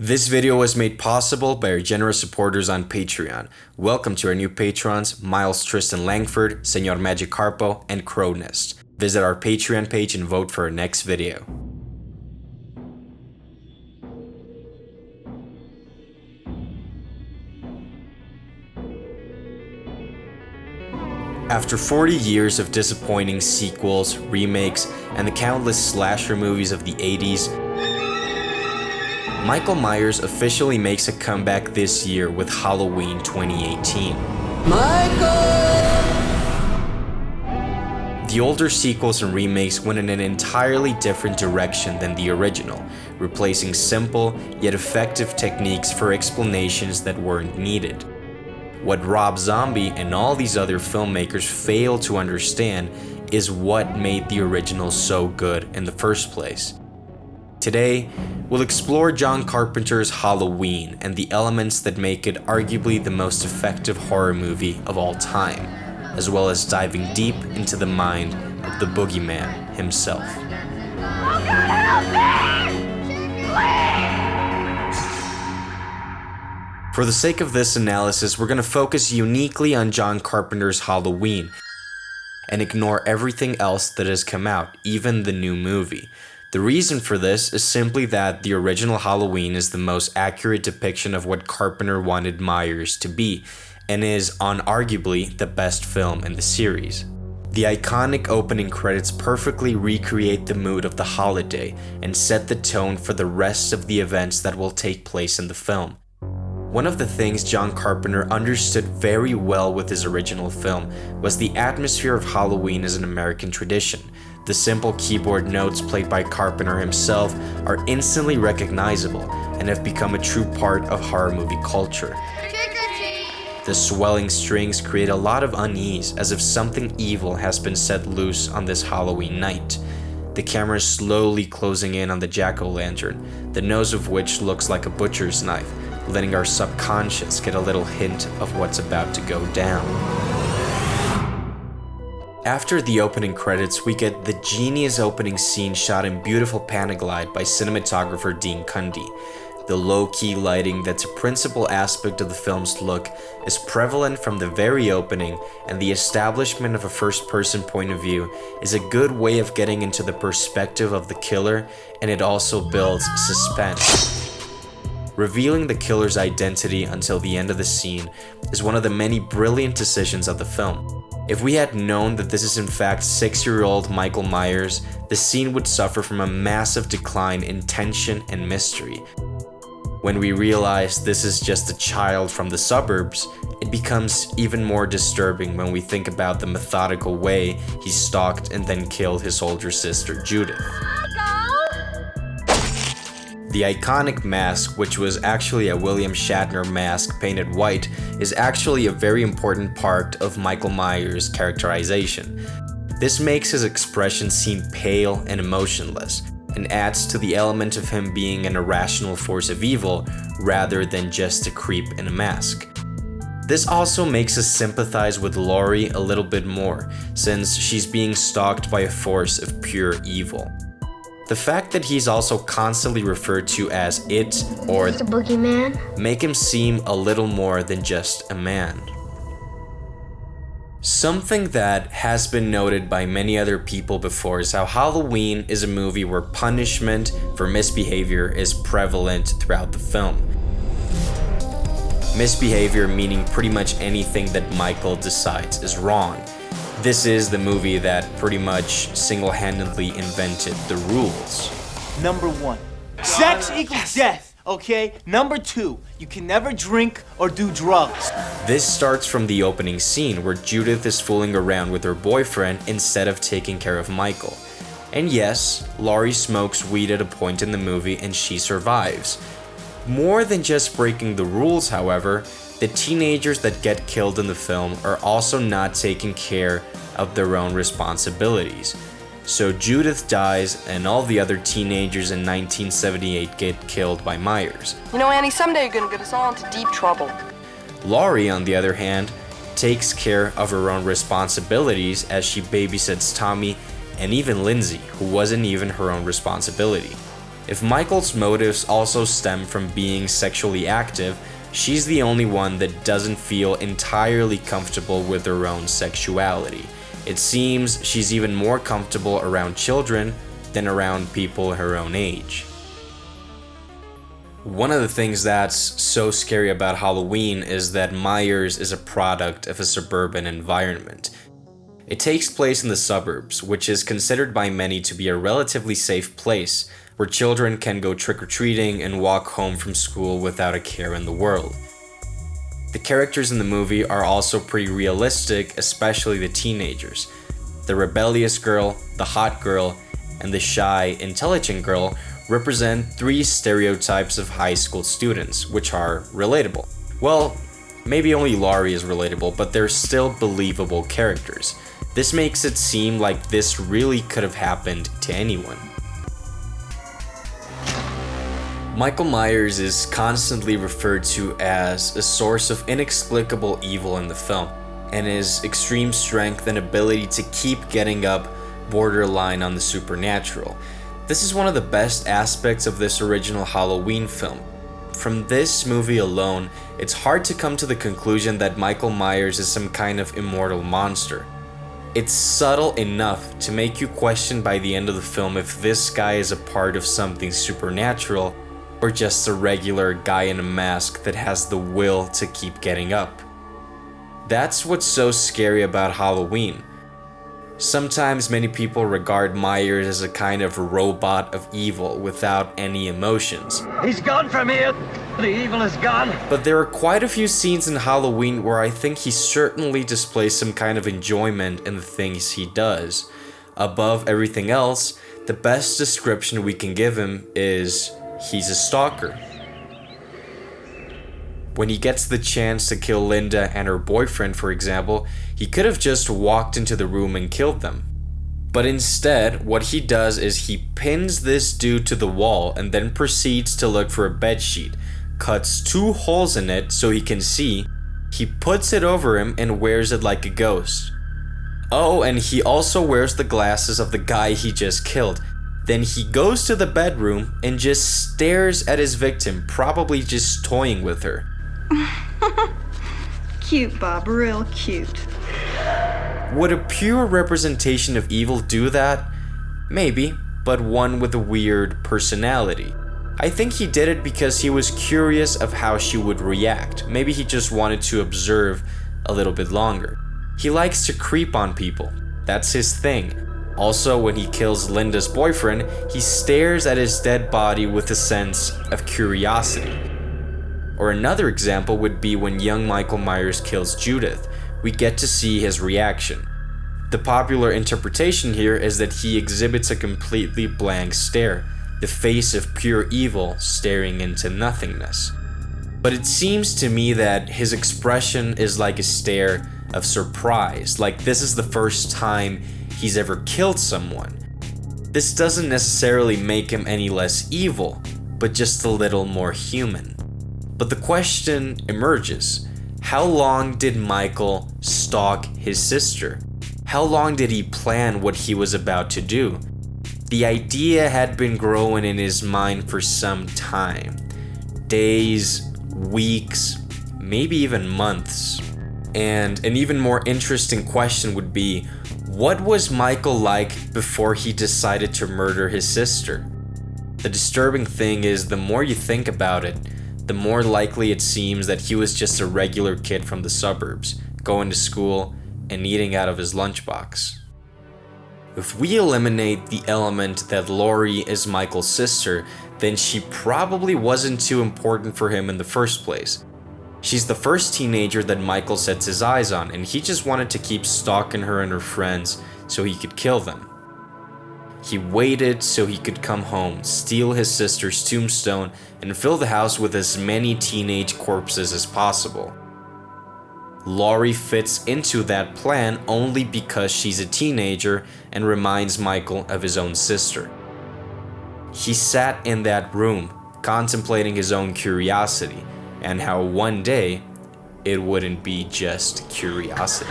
This video was made possible by our generous supporters on Patreon. Welcome to our new patrons, Miles Tristan Langford, Senor Magicarpo, and Crownest. Visit our Patreon page and vote for our next video. After 40 years of disappointing sequels, remakes, and the countless slasher movies of the 80s, Michael Myers officially makes a comeback this year with Halloween 2018. The older sequels and remakes went in an entirely different direction than the original, replacing simple yet effective techniques for explanations that weren't needed. What Rob Zombie and all these other filmmakers fail to understand is what made the original so good in the first place. Today, we'll explore John Carpenter's Halloween and the elements that make it arguably the most effective horror movie of all time, as well as diving deep into the mind of the Boogeyman himself. Oh God, help me! Please! For the sake of this analysis, we're going to focus uniquely on John Carpenter's Halloween and ignore everything else that has come out, even the new movie. The reason for this is simply that the original Halloween is the most accurate depiction of what Carpenter wanted Myers to be, and is unarguably the best film in the series. The iconic opening credits perfectly recreate the mood of the holiday and set the tone for the rest of the events that will take place in the film. One of the things John Carpenter understood very well with his original film was the atmosphere of Halloween as an American tradition. The simple keyboard notes played by Carpenter himself are instantly recognizable and have become a true part of horror movie culture. The swelling strings create a lot of unease, as if something evil has been set loose on this Halloween night. The camera is slowly closing in on the jack-o'-lantern, the nose of which looks like a butcher's knife, letting our subconscious get a little hint of what's about to go down. After the opening credits, we get the genius opening scene shot in beautiful Panaglide by cinematographer Dean Cundey. The low-key lighting that's a principal aspect of the film's look is prevalent from the very opening, and the establishment of a first-person point of view is a good way of getting into the perspective of the killer, and it also builds suspense. Revealing the killer's identity until the end of the scene is one of the many brilliant decisions of the film. If we had known that this is in fact 6-year-old Michael Myers, the scene would suffer from a massive decline in tension and mystery. When we realize this is just a child from the suburbs, it becomes even more disturbing when we think about the methodical way he stalked and then killed his older sister Judith. The iconic mask, which was actually a William Shatner mask painted white, is actually a very important part of Michael Myers' characterization. This makes his expression seem pale and emotionless, and adds to the element of him being an irrational force of evil rather than just a creep in a mask. This also makes us sympathize with Laurie a little bit more, since she's being stalked by a force of pure evil. The fact that he's also constantly referred to as it or the Boogeyman make him seem a little more than just a man. Something that has been noted by many other people before is how Halloween is a movie where punishment for misbehavior is prevalent throughout the film. Misbehavior meaning pretty much anything that Michael decides is wrong. This is the movie that pretty much single-handedly invented the rules. Number 1, sex equals death, okay? Number 2, you can never drink or do drugs. This starts from the opening scene where Judith is fooling around with her boyfriend instead of taking care of Michael. And yes, Laurie smokes weed at a point in the movie and she survives. More than just breaking the rules, however, the teenagers that get killed in the film are also not taking care of their own responsibilities. So Judith dies and all the other teenagers in 1978 get killed by Myers. You know, Annie, someday you're gonna get us all into deep trouble. Laurie, on the other hand, takes care of her own responsibilities as she babysits Tommy and even Lindsay, who wasn't even her own responsibility. If Michael's motives also stem from being sexually active, she's the only one that doesn't feel entirely comfortable with her own sexuality. It seems she's even more comfortable around children than around people her own age. One of the things that's so scary about Halloween is that Myers is a product of a suburban environment. It takes place in the suburbs, which is considered by many to be a relatively safe place where children can go trick-or-treating and walk home from school without a care in the world. The characters in the movie are also pretty realistic, especially the teenagers. The rebellious girl, the hot girl, and the shy, intelligent girl represent three stereotypes of high school students, which are relatable. Well, maybe only Laurie is relatable, but they're still believable characters. This makes it seem like this really could have happened to anyone. Michael Myers is constantly referred to as a source of inexplicable evil in the film, and his extreme strength and ability to keep getting up borderline on the supernatural. This is one of the best aspects of this original Halloween film. From this movie alone, it's hard to come to the conclusion that Michael Myers is some kind of immortal monster. It's subtle enough to make you question by the end of the film if this guy is a part of something supernatural or just a regular guy in a mask that has the will to keep getting up. That's what's so scary about Halloween. Sometimes many people regard Myers as a kind of robot of evil without any emotions. He's gone from here. The evil is gone. But there are quite a few scenes in Halloween where I think he certainly displays some kind of enjoyment in the things he does. Above everything else, the best description we can give him is he's a stalker. When he gets the chance to kill Linda and her boyfriend, for example, he could have just walked into the room and killed them. But instead, what he does is he pins this dude to the wall and then proceeds to look for a bedsheet, cuts 2 holes in it so he can see, he puts it over him and wears it like a ghost. Oh, and he also wears the glasses of the guy he just killed. Then he goes to the bedroom and just stares at his victim, probably just toying with her. Cute, Bob, real cute. Would a pure representation of evil do that? Maybe, but one with a weird personality. I think he did it because he was curious of how she would react. Maybe he just wanted to observe a little bit longer. He likes to creep on people. That's his thing. Also, when he kills Linda's boyfriend, he stares at his dead body with a sense of curiosity. Or another example would be when young Michael Myers kills Judith. We get to see his reaction. The popular interpretation here is that he exhibits a completely blank stare, the face of pure evil staring into nothingness. But it seems to me that his expression is like a stare of surprise, like this is the first time he's ever killed someone. This doesn't necessarily make him any less evil, but just a little more human. But the question emerges, how long did Michael stalk his sister? How long did he plan what he was about to do? The idea had been growing in his mind for some time. Days, weeks, maybe even months. And an even more interesting question would be, what was Michael like before he decided to murder his sister? The disturbing thing is, the more you think about it, the more likely it seems that he was just a regular kid from the suburbs, going to school and eating out of his lunchbox. If we eliminate the element that Laurie is Michael's sister, then she probably wasn't too important for him in the first place. She's the first teenager that Michael sets his eyes on, and he just wanted to keep stalking her and her friends so he could kill them. He waited so he could come home, steal his sister's tombstone, and fill the house with as many teenage corpses as possible. Laurie fits into that plan only because she's a teenager and reminds Michael of his own sister. He sat in that room, contemplating his own curiosity, and how one day it wouldn't be just curiosity.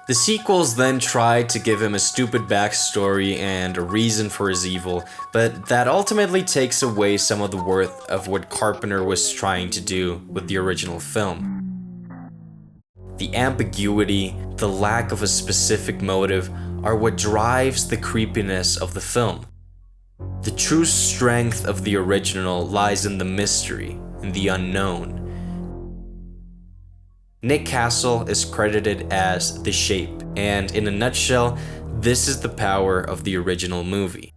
The sequels then tried to give him a stupid backstory and a reason for his evil, but that ultimately takes away some of the worth of what Carpenter was trying to do with the original film. The ambiguity, the lack of a specific motive, are what drives the creepiness of the film. The true strength of the original lies in the mystery and the unknown. Nick Castle is credited as The Shape, and in a nutshell, this is the power of the original movie.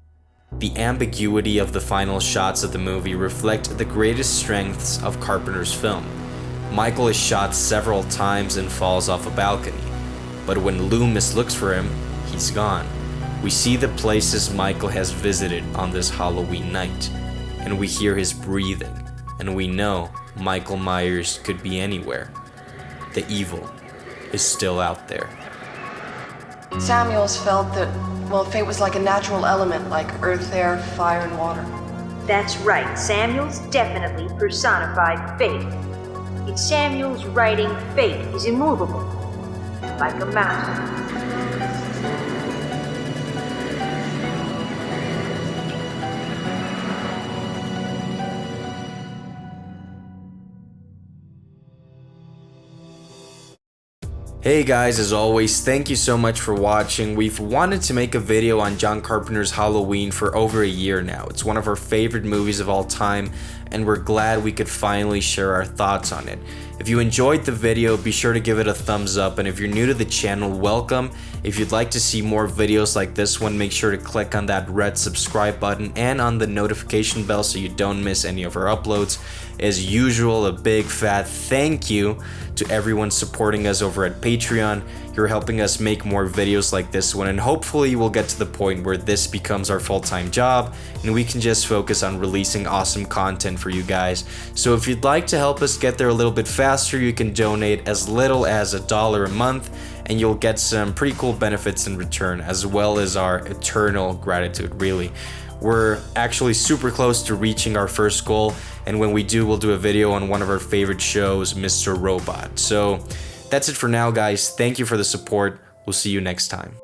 The ambiguity of the final shots of the movie reflect the greatest strengths of Carpenter's film. Michael is shot several times and falls off a balcony, but when Loomis looks for him, he's gone. We see the places Michael has visited on this Halloween night, and we hear his breathing, and we know Michael Myers could be anywhere. The evil is still out there. Samuels felt that, well, fate was like a natural element, like earth, air, fire, and water. That's right. Samuels definitely personified fate. In Samuel's writing, fate is immovable, like a mountain. Hey guys, as always, thank you so much for watching. We've wanted to make a video on John Carpenter's Halloween for over a year now. It's one of our favorite movies of all time, and we're glad we could finally share our thoughts on it. If you enjoyed the video, be sure to give it a thumbs up, and if you're new to the channel, welcome. If you'd like to see more videos like this one, make sure to click on that red subscribe button and on the notification bell so you don't miss any of our uploads. As usual, a big fat thank you to everyone supporting us over at Patreon. You're helping us make more videos like this one, and hopefully we'll get to the point where this becomes our full-time job and we can just focus on releasing awesome content for you guys. So if you'd like to help us get there a little bit faster, you can donate as little as $1 a month and you'll get some pretty cool benefits in return, as well as our eternal gratitude, really. We're actually super close to reaching our first goal, and when we do, we'll do a video on one of our favorite shows, Mr. Robot. So that's it for now, guys. Thank you for the support. We'll see you next time.